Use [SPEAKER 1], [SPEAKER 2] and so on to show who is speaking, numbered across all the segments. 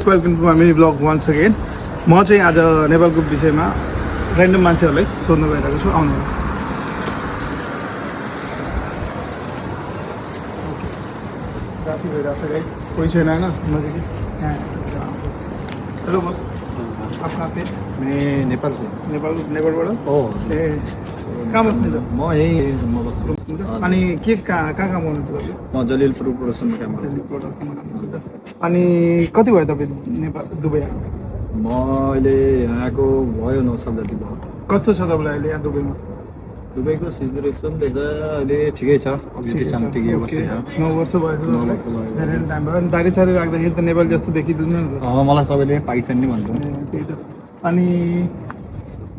[SPEAKER 1] Welcome to my mini vlog once again. म चाहिँ आज नेपालको विषयमा ऱ्यान्डम मान्छेहरूलाई सोध्न गइरहेको छु। आउनु राति भइरहेको छ गाइस, कोही छैन होइन नजिकै। हेलो बस, आफ्नो चाहिँ
[SPEAKER 2] नेपाल से
[SPEAKER 1] नेपालबाट
[SPEAKER 2] हो
[SPEAKER 1] ए कहाँ बस्नुहुन्छ?
[SPEAKER 2] म यही म बस्छु।
[SPEAKER 1] अनि के कहाँ काम गर्नुहुन्छ तपाईँ?
[SPEAKER 2] म जलिलपुर प्रोडक्सनमा काम गर्छु।
[SPEAKER 1] अनि कति भयो तपाईँ नेपाल दुबई आएको?
[SPEAKER 2] म अहिले यहाँको भयो 9 साल जति भयो।
[SPEAKER 1] कस्तो छ तपाईँलाई अहिले यहाँ दुबईमा?
[SPEAKER 2] दुबईको सिचुएसन देख्दा अहिले ठिकै छ, ठिकै छ।
[SPEAKER 1] 9 वर्ष भयो। धेरै टाइम भयो। अनि दारी सारी राख्दाखेरि त नेपाल जस्तो देखिँदैन नि त।
[SPEAKER 2] मलाई सबैले पाकिस्तानी भन्छ।
[SPEAKER 1] त्यही त। अनि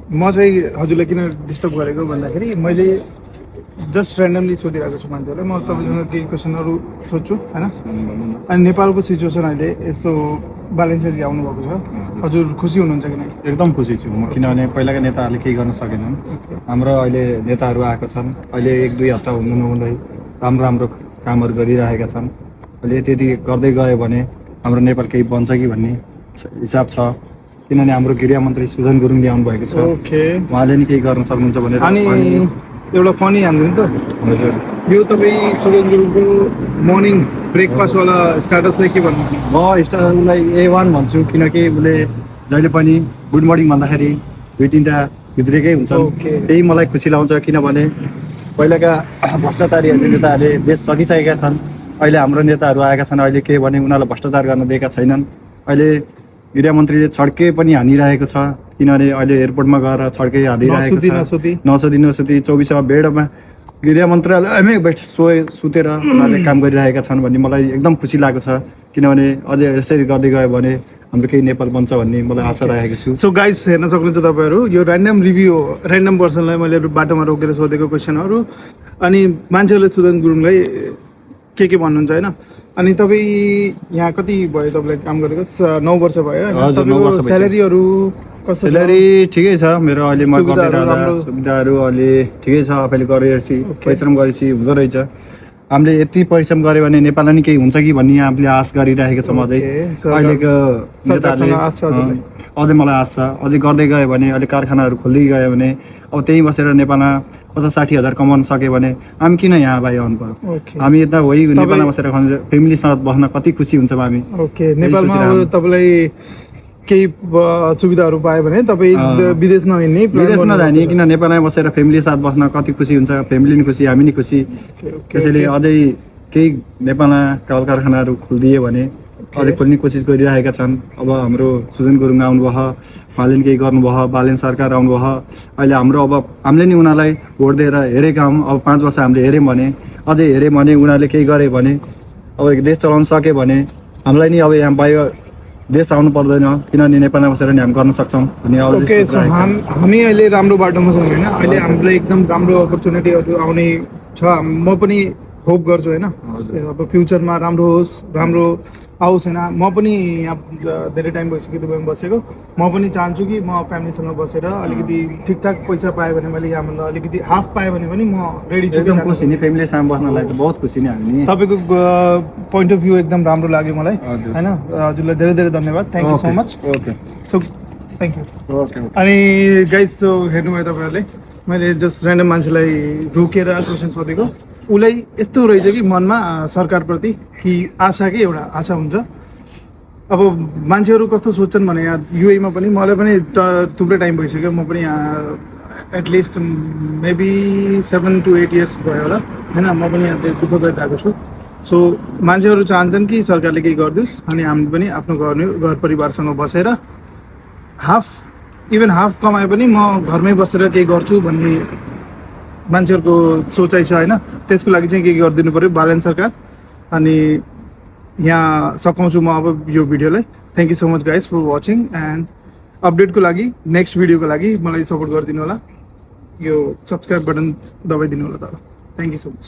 [SPEAKER 1] म चाहिँ हजुरलाई किन डिस्टर्ब गरेको भन्दाखेरि मैले जस्ट ऱ्यान्डमली सोधिरहेको छु मान्छेहरूलाई। म तपाईँसँग केही क्वेसनहरू सोध्छु होइन। अनि नेपालको सिचुएसन अहिले यस्तो ब्यालेन्सरी आउनुभएको छ, हजुर खुसी हुनुहुन्छ कि नै?
[SPEAKER 2] एकदम खुसी छु म, किनभने पहिलाका नेताहरूले केही गर्न सकेनन्। हाम्रो अहिले नेताहरू आएको छन्, अहिले 1-2 हप्ता हुनु नहुँदै राम्रो राम्रो कामहरू गरिरहेका छन्। अहिले त्यति गर्दै गयो भने हाम्रो नेपाल केही बन्छ कि भन्ने हिसाब छ, किनभने हाम्रो गृहमन्त्री सुजन गुरुङले आउनु भएको छ।
[SPEAKER 1] ओके,
[SPEAKER 2] उहाँले नि केही गर्न सक्नुहुन्छ भनेर।
[SPEAKER 1] अनि एउटा फनी हान्नु नि त।
[SPEAKER 2] हजुर,
[SPEAKER 1] यो तपाईँ सुजन गुरुङको मर्निङ ब्रेकफास्टवाला स्टार्टर चाहिँ के भन्नु?
[SPEAKER 2] म स्टार्टरलाई A1 भन्छु, किनकि उसले जहिले पनि गुड मर्निङ भन्दाखेरि 2-3टा भित्रिएकै हुन्छन्। त्यही मलाई खुसी लाग्छ, किनभने पहिलाका भ्रष्टाचारी नेताहरूले देश सकिसकेका छन्। अहिले हाम्रो नेताहरू आएका छन्, अहिले के भने उनीहरूलाई भ्रष्टाचार गर्न दिएका छैनन्। अहिले गृहमन्त्रीले छड्के पनि हानिरहेको छ, किनभने अहिले एयरपोर्टमा गएर छड्के हानिरहेको छ। नसुती 24 बेडमा गृहमन्त्रालयमै सुतेर उनीहरूले काम गरिरहेका छन् भन्ने मलाई एकदम खुसी लागेको छ, किनभने अझै यसरी गर्दै गयो भने हाम्रो केही नेपाल बन्छ भन्ने मलाई आशा राखेको छु।
[SPEAKER 1] सो गाइस, हेर्न सक्नुहुन्छ तपाईँहरू, यो ऱ्यान्डम रिभ्यू हो। ऱ्यान्डम पर्सनलाई मैले बाटोमा रोकेर सोधेको क्वेसनहरू, अनि मान्छेहरूले सुजन गुरुङलाई के भन्नुहुन्छ होइन। अनि तपाईँ यहाँ कति भयो तपाईँलाई काम गरेको? 9 वर्ष भयो होइन?
[SPEAKER 2] 9 वर्ष।
[SPEAKER 1] स्यालेरीहरू कस्तो?
[SPEAKER 2] स्यालेरी ठिकै छ मेरो, अहिले म गर्दै रहँदा सुविधाहरू अहिले ठिकै छ। आफैले गरेपछि परिश्रम गरेपछि हुँदो रहेछ। हामीले यति परिश्रम गऱ्यो भने नेपालमा नि केही हुन्छ कि भन्ने हामीले आश गरिरहेको छौँ। अझै अहिलेको नेताहरूले अझै मलाई आश छ, अझै गर्दै गयो भने, अहिले कारखानाहरू खोल्दै गयो भने, अब त्यहीँ बसेर नेपालमा 50-60 हजार कमाउन सक्यो भने हामी किन यहाँ भाइ आउनु पर्यो? हामी यता होइ नेपालमा बसेर फ्यामिलीसँग बस्न कति खुसी हुन्छ हामी।
[SPEAKER 1] ओके, नेपालमा अब तपाईँलाई केही सुविधाहरू पायो भने तपाईँ विदेश नहिँड्ने,
[SPEAKER 2] विदेश नजाने, किन नेपालमै बसेर फ्यामिली साथ बस्न कति खुसी हुन्छ। फ्यामिली नि खुसी, हामी नि खुसी। त्यसैले अझै केही नेपालमा कल कारखानाहरू खोलिदियो भने अझै खोल्ने कोसिस गरिरहेका छन्। अब हाम्रो सुजन गुरुङ आउनुभयो, उहाँले नि केही गर्नुभयो, बालेन सरकार आउनुभयो। अहिले हाम्रो अब हामीले नि उनीहरूलाई भोट दिएर हेरेका हौँ। अब 5 वर्ष हामीले हेऱ्यौँ भने, अझै हेऱ्यौँ भने, उनीहरूले केही गरे भने, अब देश चलाउन सक्यो भने हामीलाई नि अब यहाँ बाहिर देश आउनु पर्दैन, किनभने नेपालमा बसेर नि हामी गर्न सक्छौँ भन्ने।
[SPEAKER 1] ओके, सो हामी अहिले राम्रो बाटोमा छौँ होइन। अहिले हामीलाई एकदम राम्रो अपर्च्युनिटीहरू आउने छ। म पनि होप गर्छु होइन, अब फ्युचरमा राम्रो होस्, राम्रो आओस् होइन। म पनि यहाँ धेरै टाइम भइसक्यो दुबईमा बसेको। म पनि चाहन्छु कि म फ्यामिलीसँग बसेर अलिकति ठिकठाक पैसा पाएँ भने, मैले यहाँभन्दा अलिकति हाफ पाएँ भने पनि म रेडी छु।
[SPEAKER 2] एकदम खुसी नि, फ्यामिलीसँग बस्नलाई त बहुत खुसी नै हामी।
[SPEAKER 1] तपाईँको पोइन्ट अफ भ्यू एकदम राम्रो लाग्यो मलाई होइन। हजुरलाई धेरै धेरै धन्यवाद, thank you so much.
[SPEAKER 2] Okay,
[SPEAKER 1] so thank you.
[SPEAKER 2] Okay.
[SPEAKER 1] अनि गाइस, सो हेर्नुभयो तपाईँहरूले, मैले जस्ट ऱ्यान्डम मान्छेलाई रोकेर क्वेसन सोधेको। उसलाई यस्तो रहेछ कि मनमा सरकारप्रति कि आशा, कि एउटा आशा हुन्छ। अब मान्छेहरू कस्तो सोध्छन् भने यहाँ युएमा पनि, मलाई पनि थुप्रै टाइम भइसक्यो। म पनि यहाँ एटलिस्ट मेबी 7 to 8 इयर्स भयो होला होइन। म पनि यहाँ दुःख गरिरहेको छु। सो मान्छेहरू चाहन्छन् कि सरकारले केही गरिदियोस्, अनि हामी पनि आफ्नो घर परिवारसँग बसेर हाफ कमाए पनि म घरमै बसेर केही गर्छु भन्ने मान्छेहरूको सोचाइ छ होइन। त्यसको लागि चाहिँ केही गरिदिनु पऱ्यो बालेन सरकार। अनि यहाँ सघाउँछु म अब यो भिडियोलाई। Thank you so much guys for watching, and अपडेटको लागि, नेक्स्ट भिडियोको लागि मलाई सपोर्ट गरिदिनु होला। यो सब्सक्राइब बटन दबाइदिनु होला त। Thank you so much.